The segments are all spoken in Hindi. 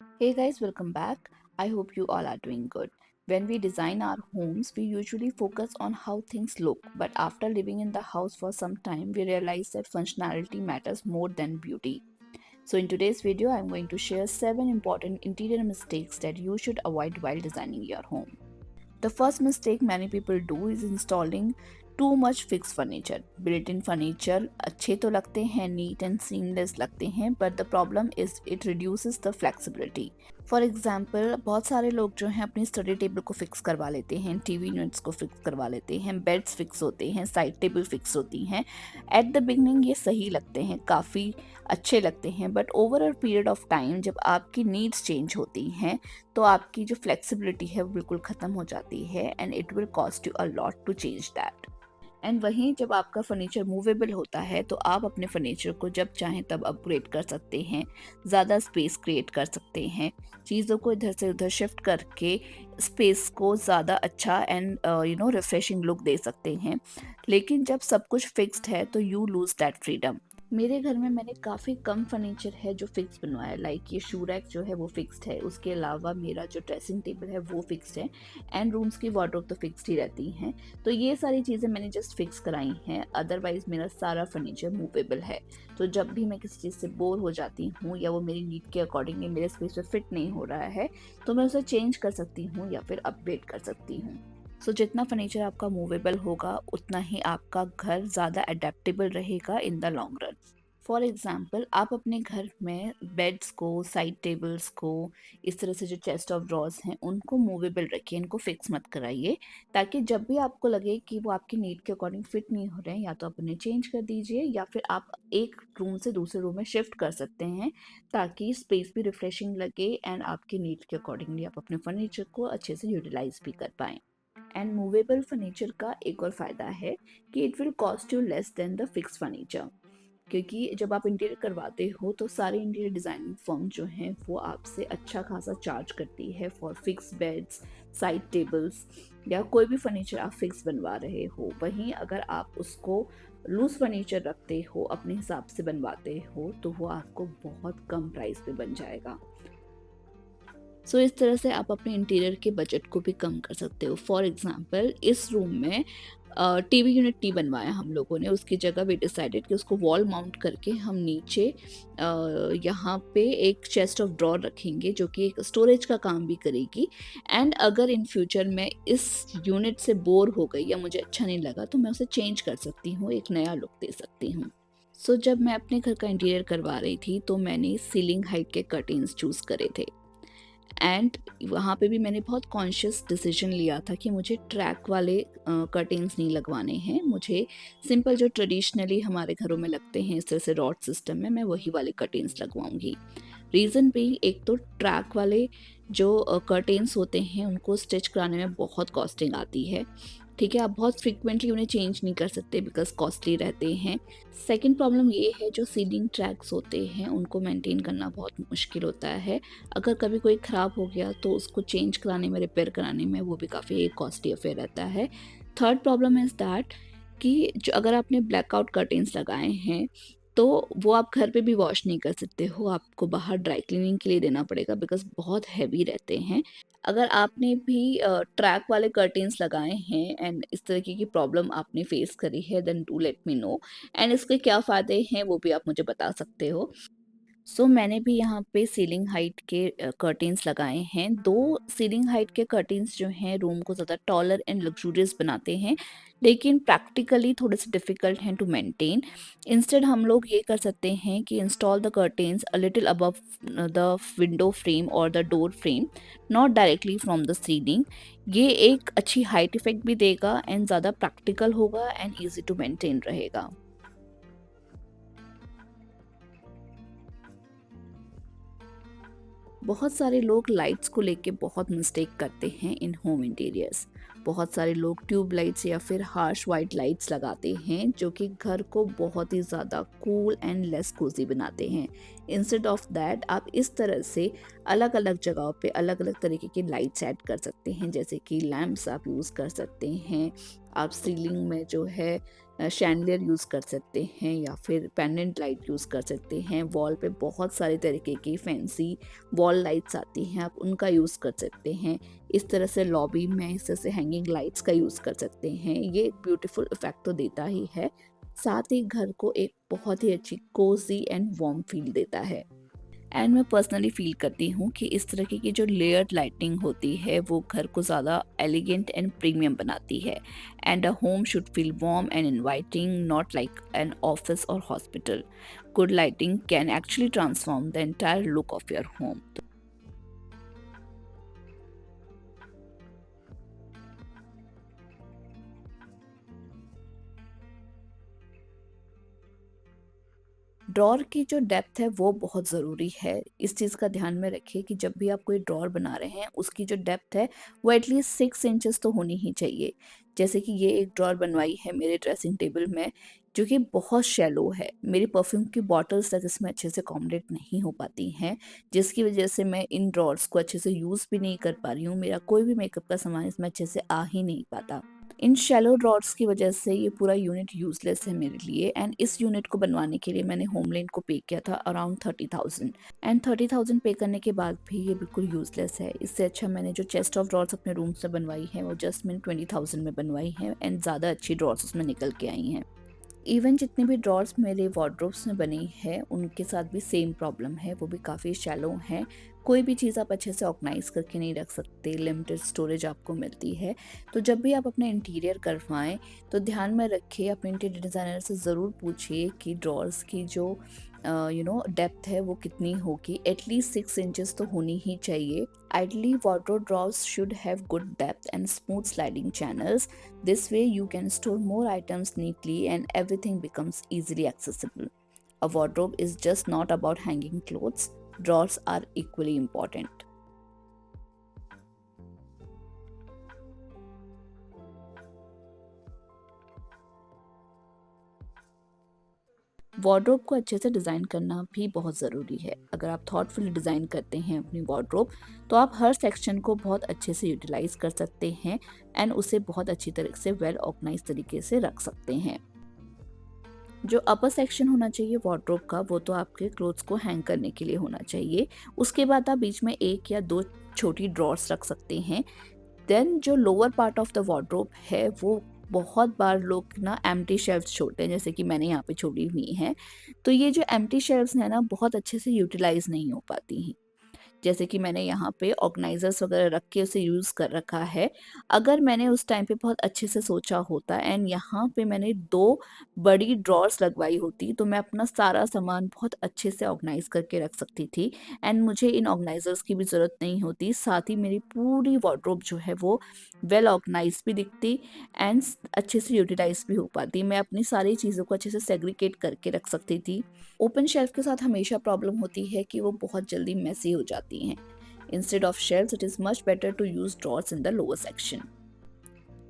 Hey guys, welcome back. I hope you all are doing good. When we design our homes, we usually focus on how things look, but after living in the house for some time, we realize that functionality matters more than beauty. So, in today's video, I'm going to share 7 important interior mistakes that you should avoid while designing your home. The first mistake many people do is installing too much fixed furniture. Built-in furniture अच्छे तो लगते हैं, neat and seamless लगते हैं, but the problem is it reduces the flexibility. For example बहुत सारे लोग जो हैं अपनी स्टडी टेबल को फिक्स करवा लेते हैं, टीवी यूनिट्स को फिक्स करवा लेते हैं, बेड्स फिक्स होते हैं, साइड टेबल फिक्स होती हैं। एट द बिगनिंग ये सही लगते हैं, काफ़ी अच्छे लगते हैं, but over a period of time जब आपकी नीड्स चेंज होती हैं तो आपकी जो फ्लेक्सिबिलिटी है वो बिल्कुल ख़त्म हो जाती है and it will cost you a lot to change that. And वहीं जब आपका फर्नीचर मूवेबल होता है तो आप अपने फर्नीचर को जब चाहें तब अपग्रेड कर सकते हैं, ज़्यादा स्पेस क्रिएट कर सकते हैं, चीज़ों को इधर से उधर शिफ्ट करके स्पेस को ज़्यादा अच्छा एंड रिफ्रेशिंग लुक दे सकते हैं। लेकिन जब सब कुछ फिक्स्ड है तो यू लूज़ दैट फ्रीडम। मेरे घर में मैंने काफ़ी कम फर्नीचर है जो फिक्स बनवाया, लाइक ये शू रैक जो है वो फिक्स्ड है, उसके अलावा मेरा जो ड्रेसिंग टेबल है वो फिक्स्ड है एंड रूम्स की वार्डरोब तो फिक्स्ड ही रहती हैं। तो ये सारी चीज़ें मैंने जस्ट फिक्स कराई हैं, अदरवाइज मेरा सारा फर्नीचर मूवेबल है। तो जब भी मैं किसी चीज़ से बोर हो जाती हूँ या वो मेरी नीड के अकॉर्डिंगली मेरे स्पेस पे फिट नहीं हो रहा है तो मैं उसे चेंज कर सकती हूँ या फिर अपग्रेड कर सकती हूँ। सो जितना फर्नीचर आपका मूवेबल होगा उतना ही आपका घर ज़्यादा अडेप्टेबल रहेगा in the long run. For example आप अपने घर में बेड्स को, साइड टेबल्स को, इस तरह से जो चेस्ट ऑफ ड्रॉर्स हैं उनको मूवेबल रखिए, इनको फिक्स मत कराइए, ताकि जब भी आपको लगे कि वो आपकी नीड के अकॉर्डिंग फिट नहीं हो रहे हैं या तो आप उन्हें चेंज कर दीजिए या फिर आप एक रूम से दूसरे रूम में शिफ्ट कर सकते हैं, ताकि स्पेस भी रिफ्रेशिंग लगे एंड आपकी नीड के अकॉर्डिंगली आप अपने फर्नीचर को अच्छे से यूटिलाइज भी कर पाएँ। एंड मूवेबल फर्नीचर का एक और फ़ायदा है कि it will cost you less than the fix furniture, क्योंकि जब आप इंटीरियर करवाते हो तो सारे इंटीरियर डिज़ाइनिंग फर्म जो हैं वो आपसे अच्छा खासा चार्ज करती है for fix beds, side tables या कोई भी फर्नीचर आप फिक्स बनवा रहे हो। वहीं अगर आप उसको लूज़ फर्नीचर रखते हो, अपने हिसाब से बनवाते हो, तो वो आपको बहुत कम प्राइस पे बन जाएगा। सो इस तरह से आप अपने इंटीरियर के बजट को भी कम कर सकते हो। फॉर एग्ज़ाम्पल इस रूम में टीवी यूनिट नहीं बनवाया हम लोगों ने, उसकी जगह वी डिसाइडेड कि उसको वॉल माउंट करके हम नीचे यहाँ पे एक चेस्ट ऑफ ड्रॉर रखेंगे जो कि एक स्टोरेज का काम भी करेगी। एंड अगर इन फ्यूचर मैं इस यूनिट से बोर हो गई या मुझे अच्छा नहीं लगा तो मैं उसे चेंज कर सकती हूँ, एक नया लुक दे सकती हूँ। सो जब मैं अपने घर का इंटीरियर करवा रही थी तो मैंने सीलिंग हाइट के कर्टेन्स चूज़ करे थे एंड वहाँ पे भी मैंने बहुत कॉन्शियस डिसीजन लिया था कि मुझे ट्रैक वाले कर्टेन्स नहीं लगवाने हैं, मुझे सिंपल जो ट्रेडिशनली हमारे घरों में लगते हैं इस तरह से रॉड सिस्टम में, मैं वही वाले कर्टेन्स लगवाऊंगी। रीज़न भी एक तो ट्रैक वाले जो कर्टेन्स होते हैं उनको स्टिच कराने में बहुत कॉस्टिंग आती है। ठीक है, आप बहुत फ्रीक्वेंटली उन्हें चेंज नहीं कर सकते बिकॉज़ कॉस्टली रहते हैं। सेकंड प्रॉब्लम ये है जो सीलिंग ट्रैक्स होते हैं उनको मेंटेन करना बहुत मुश्किल होता है। अगर कभी कोई ख़राब हो गया तो उसको चेंज कराने में, रिपेयर कराने में वो भी काफ़ी एक कॉस्टली अफेयर रहता है। थर्ड प्रॉब्लम इज़ दैट कि जो अगर आपने ब्लैकआउट कर्टेन्स लगाए हैं तो वो आप घर पे भी वॉश नहीं कर सकते हो, आपको बाहर ड्राई क्लीनिंग के लिए देना पड़ेगा बिकॉज़ बहुत हेवी रहते हैं। अगर आपने भी ट्रैक वाले कर्टेन्स लगाए हैं एंड इस तरीके की प्रॉब्लम आपने फेस करी है then do let me know and इसके क्या फ़ायदे हैं वो भी आप मुझे बता सकते हो। मैंने भी यहाँ पे सीलिंग हाइट के कर्टेन्स लगाए हैं। 2 सीलिंग हाइट के कर्टेन्स जो हैं रूम को ज़्यादा टॉलर एंड लग्ज़ूरियस बनाते हैं, लेकिन प्रैक्टिकली थोड़े-से डिफ़िकल्ट हैं टू मेंटेन। इंस्टेड हम लोग ये कर सकते हैं कि install the curtains a little above the window frame और the door frame, not directly from the ceiling. ये एक अच्छी हाइट इफ़ेक्ट भी देगा एंड ज़्यादा प्रैक्टिकल होगा एंड ईज़ी टू मेंटेन रहेगा। बहुत सारे लोग लाइट्स को लेके बहुत मिस्टेक करते हैं इन होम इंटीरियर्स। बहुत सारे लोग ट्यूब लाइट्स या फिर हार्श वाइट लाइट्स लगाते हैं जो कि घर को बहुत ही ज़्यादा कूल एंड लेस कोजी बनाते हैं। इंस्टेड ऑफ दैट आप इस तरह से अलग अलग जगहों पे अलग अलग तरीके की लाइट्स ऐड कर सकते हैं, जैसे कि लैम्प्स आप यूज़ कर सकते हैं। आप सीलिंग में जो है शैंडलियर यूज़ कर सकते हैं या फिर पेंडेंट लाइट यूज़ कर सकते हैं। वॉल पे बहुत सारे तरीके की फैंसी वॉल लाइट्स आती हैं, आप उनका यूज़ कर सकते हैं। इस तरह से लॉबी में इस तरह से हैंगिंग लाइट्स का यूज़ कर सकते हैं। ये एक ब्यूटीफुल इफ़ेक्ट तो देता ही है, साथ ही घर को एक बहुत ही अच्छी कोज़ी एंड वार्म फील देता है। एंड मैं पर्सनली फ़ील करती हूँ कि इस तरीके की जो लेयर्ड लाइटिंग होती है वो घर को ज़्यादा एलिगेंट एंड प्रीमियम बनाती है। And a home should feel warm and inviting, not like an office और hospital. Good lighting can actually transform the entire look of your home. Drawer की जो डेप्थ है वो बहुत ज़रूरी है। इस चीज़ का ध्यान में रखिए कि जब भी आप कोई ड्रॉअर बना रहे हैं उसकी जो डेप्थ है वो एटलीस्ट 6 इंचेस तो होनी ही चाहिए। जैसे कि ये एक ड्रॉअर बनवाई है मेरे ड्रेसिंग टेबल में जो कि बहुत शैलो है। मेरी परफ्यूम की बॉटल्स तक इसमें अच्छे से अकोमोडेट नहीं हो पाती हैं, जिसकी वजह से मैं इन ड्रॉअर्स को अच्छे से यूज़ भी नहीं कर पा रही हूँ। मेरा कोई भी मेकअप का सामान इसमें अच्छे से आ ही नहीं पाता। इन शैलो ड्रॉट्स की वजह से ये पूरा यूनिट यूज़लेस है मेरे लिए। एंड इस यूनिट को बनवाने के लिए मैंने होमलेन को पे किया था अराउंड 30,000। एंड 30,000 पे करने के बाद भी ये बिल्कुल यूज़लेस है। इससे अच्छा मैंने जो चेस्ट ऑफ ड्रॉट्स अपने रूम से बनवाई है वो जस्ट मैंने 20,000 में बनवाई है एंड ज़्यादा अच्छी ड्रॉट्स उसमें निकल के आई हैं। इवन जितने भी ड्रॉर्स मेरे वार्डरोब्स में बनी है उनके साथ भी सेम प्रॉब्लम है, वो भी काफ़ी शैलो हैं। कोई भी चीज़ आप अच्छे से ऑर्गेनाइज करके नहीं रख सकते, लिमिटेड स्टोरेज आपको मिलती है। तो जब भी आप अपने इंटीरियर करवाएं तो ध्यान में रखिए, अपने इंटीरियर डिज़ाइनर से ज़रूर पूछिए कि ड्रॉर्स की जो डेप्थ है वो कितनी होगी। एटलीस्ट 6 इंचेस तो होनी ही चाहिए। Ideally wardrobe drawers should have good depth and smooth sliding channels. This way you can store more items neatly and everything becomes easily accessible. A wardrobe is just not about hanging clothes. Drawers are equally important. Wardrobe को अच्छे से डिज़ाइन करना भी बहुत ज़रूरी है। अगर आप थॉटफुली डिज़ाइन करते हैं अपनी वार्डरोब तो आप हर सेक्शन को बहुत अच्छे से यूटिलाइज कर सकते हैं एंड उसे बहुत अच्छी तरह से वेल ऑर्गेनाइज तरीके से रख सकते हैं। जो अपर सेक्शन होना चाहिए वार्डरोब का वो तो आपके क्लोथ्स को हैंग करने के लिए होना चाहिए। उसके बाद आप बीच में 1 या 2 छोटी ड्रॉर्स रख सकते हैं। देन जो lower part of the wardrobe है वो बहुत बार लोग ना एम्प्टी शेल्फ्स छोड़ते हैं, जैसे कि मैंने यहाँ पे छोड़ी हुई हैं। तो ये जो एम्प्टी शेल्फ्स हैं ना बहुत अच्छे से यूटिलाइज नहीं हो पाती हैं। जैसे कि मैंने यहाँ पे ऑर्गेनाइजर्स वगैरह रख के उसे यूज़ कर रखा है। अगर मैंने उस टाइम पे बहुत अच्छे से सोचा होता एंड यहाँ पे मैंने 2 बड़ी ड्रॉर्स लगवाई होती तो मैं अपना सारा सामान बहुत अच्छे से ऑर्गेनाइज़ करके रख सकती थी एंड मुझे इन ऑर्गेनाइजर्स की भी ज़रूरत नहीं होती। साथ ही मेरी पूरी वार्डरोब जो है वो वेल ऑर्गेनाइज़ भी दिखती एंड अच्छे से यूटिलाइज़ भी हो पाती। मैं अपनी सारी चीज़ों को अच्छे से सेग्रीगेट करके रख सकती थी। ओपन शेल्फ के साथ हमेशा प्रॉब्लम होती है कि वो बहुत जल्दी मेसी हो जाती हैं। Instead of shelves it is much better to use drawers in the lower section.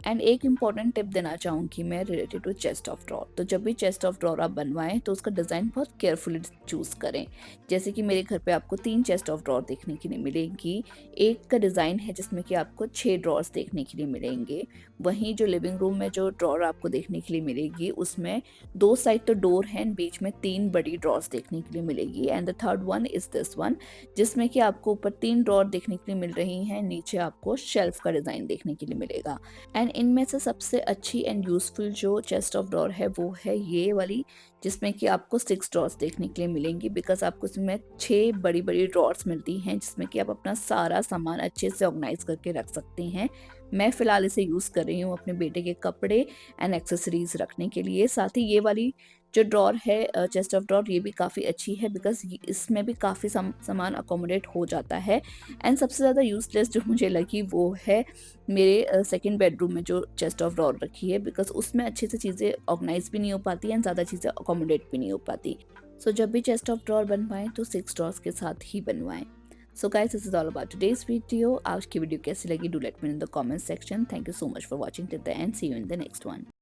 And एक इम्पॉर्टेंट टिप देना चाहूँगी मैं related to chest of drawer. तो जब भी चेस्ट ऑफ ड्रॉर आप बनवाएं तो उसका डिज़ाइन बहुत केयरफुली चूज़ करें। जैसे कि मेरे घर पे आपको 3 चेस्ट ऑफ ड्रॉर देखने के लिए मिलेंगी। एक का डिज़ाइन है जिसमें कि आपको 6 ड्रॉर्स देखने के लिए मिलेंगे। वहीं जो लिविंग रूम में जो ड्रॉर आपको देखने के लिए मिलेगी उसमें 2 साइड तो डोर है, बीच में 3 बड़ी ड्रॉर्स देखने के लिए मिलेगी। And the third one is this one, जिसमें कि आपको ऊपर 3 ड्रॉर देखने के लिए मिल रही हैं, नीचे आपको शेल्फ का डिज़ाइन देखने के लिए मिलेगा। एंड इनमें से सबसे अच्छी एंड यूज़फुल जो चेस्ट ऑफ ड्रॉर है वो है ये वाली, जिसमें कि आपको 6 ड्रॉर्स देखने के लिए मिलेंगी। बिकॉज आपको इसमें 6 बड़ी बड़ी ड्रॉर्स मिलती हैं जिसमें कि आप अपना सारा सामान अच्छे से ऑर्गेनाइज करके रख सकते हैं। मैं फ़िलहाल इसे यूज़ कर रही हूँ अपने बेटे के कपड़े एंड एक्सेसरीज़ रखने के लिए। साथ ही ये वाली जो ड्रॉर है चेस्ट ऑफ ड्रॉर, ये भी काफ़ी अच्छी है बिकॉज इसमें भी काफ़ी सामान अकोमोडेट हो जाता है। एंड सबसे ज़्यादा यूज़लेस जो मुझे लगी वो है मेरे सेकंड बेडरूम में जो चेस्ट ऑफ ड्रॉर रखी है, बिकॉज उसमें अच्छे से चीज़ें ऑर्गेनाइज भी नहीं हो पाती एंड ज़्यादा चीज़ें अकोमोडेट भी नहीं हो पाती। सो जब भी चेस्ट ऑफ ड्रॉर बनवाएं तो 6 ड्रॉर्स के साथ ही बनवाएं। So guys, this is all about today's video. आज की वीडियो कैसी लगी, do let me know in the comment section. Thank you so much for watching till the end. See you in the next one.